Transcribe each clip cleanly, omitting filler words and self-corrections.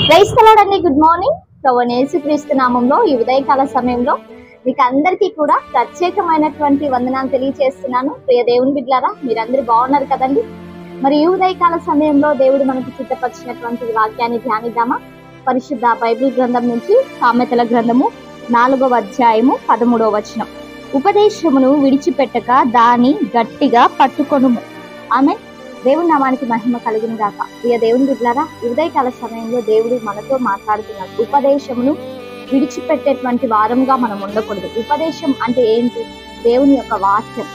Praise the lord అండి. Good morning. ప్రభువైన యేసుక్రీస్తు నామంలో ఈ ఉదయకాల సమయంలో మీకు అందరికీ కూడా ప్రత్యేకమైనటువంటి వందనాలు తెలియజేస్తున్నాను. ప్రియ దేవుని బిడ్డలారా, మీరందరూ బాగున్నారు కదండి. మరి ఈ ఉదయకాల సమయంలో దేవుడు మనకు సిద్ధపరిచినటువంటి వాక్యాన్ని ధ్యానిద్దామా? పరిశుద్ధ బైబిల్ గ్రంథం నుంచి సామెతల గ్రంథము 4వ అధ్యాయము 13వ వచనం. ఉపదేశమును విడిచిపెట్టక దాని గట్టిగా పట్టుకొనుము. ఆమె దేవుని నామానికి మహిమ కలిగిన గాక. ప్రియ దేవుని బిడ్డలారా, ఉదయకాల సమయంలో దేవుడు మనతో మాట్లాడుతున్నాడు. ఉపదేశమును విడిచిపెట్టేటువంటి వారంగా మనం ఉండకూడదు. ఉపదేశం అంటే ఏంటి? దేవుని యొక్క వాక్యం,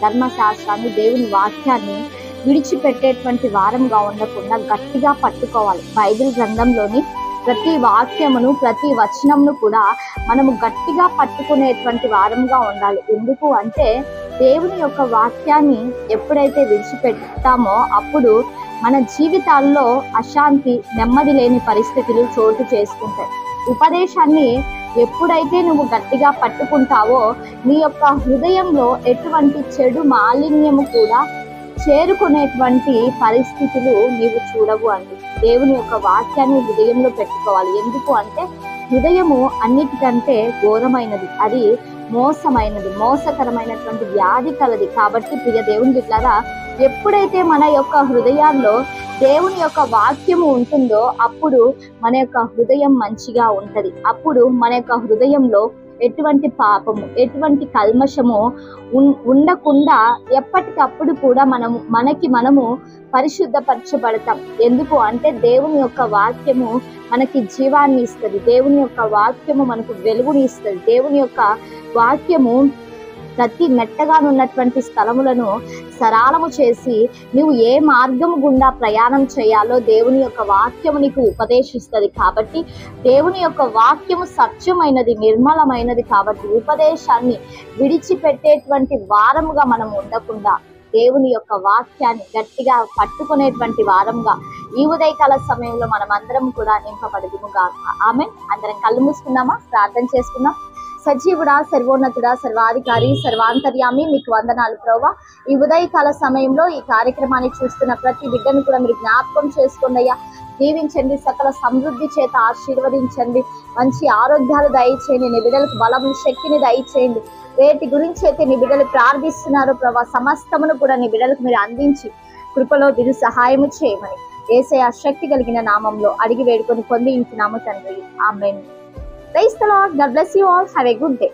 ధర్మశాస్త్రాన్ని, దేవుని వాక్యాన్ని విడిచిపెట్టేటువంటి వారంగా ఉండకుండా గట్టిగా పట్టుకోవాలి. బైబిల్ గ్రంథంలోని ప్రతి వాక్యమును, ప్రతి వచనమును కూడా మనము గట్టిగా పట్టుకునేటువంటి వారంగా ఉండాలి. ఎందుకు అంటే దేవుని యొక్క వాక్యాన్ని ఎప్పుడైతే విడిచిపెడతామో అప్పుడు మన జీవితాల్లో అశాంతి, నెమ్మది లేని పరిస్థితులు చోటు చేసుకుంటాయి. ఉపదేశాన్ని ఎప్పుడైతే నువ్వు గట్టిగా పట్టుకుంటావో నీ యొక్క హృదయంలో ఎటువంటి చెడు మాలిన్యము కూడా చేరుకునేటువంటి పరిస్థితులు నీవు చూడవు అండి. దేవుని యొక్క వాక్యాన్ని హృదయంలో పెట్టుకోవాలి. ఎందుకు అంటే హృదయము అన్నిటికంటే ఘోరమైనది, అది మోసమైనది, మోసకరమైనటువంటి వ్యాధి కలది. కాబట్టి ప్రియ దేవుని బిడ్డలారా, ఎప్పుడైతే మన యొక్క హృదయాల్లో దేవుని యొక్క వాక్యము ఉంటుందో అప్పుడు మన యొక్క హృదయం మంచిగా ఉంటది. అప్పుడు మన యొక్క హృదయంలో ఎటువంటి పాపము, ఎటువంటి కల్మషము ఉండకుండా ఎప్పటికప్పుడు కూడా మనము పరిశుద్ధపరచబడతాం. ఎందుకు అంటే దేవుని యొక్క వాక్యము మనకి జీవాన్ని ఇస్తుంది. దేవుని యొక్క వాక్యము మనకు వెలుగుని ఇస్తుంది. దేవుని యొక్క వాక్యము ప్రతి మెట్టగానున్నటువంటి స్థలములను సరళము చేసి నువ్వు ఏ మార్గము గుండా ప్రయాణం చేయాలో దేవుని యొక్క వాక్యము నీకు ఉపదేశిస్తుంది. కాబట్టి దేవుని యొక్క వాక్యము సత్యమైనది, నిర్మలమైనది. కాబట్టి ఉపదేశాన్ని విడిచిపెట్టేటువంటి వారముగా మనం ఉండకుండా దేవుని యొక్క వాక్యాన్ని గట్టిగా పట్టుకునేటువంటి వారంగా ఈ ఉదయకాల సమయంలో మనం అందరం కూడా నింపబడుదుము గాక. ఆమేన్. అందరం కళ్ళు మూసుకుందామా? ప్రార్థన చేసుకుందాం. సజీవుడా, సర్వోన్నతుడా, సర్వాధికారి, సర్వాంతర్యామి, మీకు వందనాలు ప్రభువా. ఈ ఉదయకాల సమయంలో ఈ కార్యక్రమాన్ని చూస్తున్న ప్రతి బిడ్డను కూడా మీరు జ్ఞాపకం చేసుకోండి అయ్యా. దీవించండి, సకల సమృద్ధి చేత ఆశీర్వదించండి, మంచి ఆరోగ్యాలు దయచేయండి, నీ బిడ్డలకు బలము, శక్తిని దయచేయండి. వేటి గురించి అయితే నీ బిడ్డలు ప్రార్థిస్తున్నారు ప్రభా, సమస్తమును కూడా నీ బిడ్డలకు మీరు అందించి కృపలో మీరు సహాయము చేయమని యేసయ్య శక్తి కలిగిన నామంలో అడిగి వేడుకొని పొంది ఇంచున్నాము తండ్రి. ఆమేన్. Praise the Lord. God bless you all. Have a good day.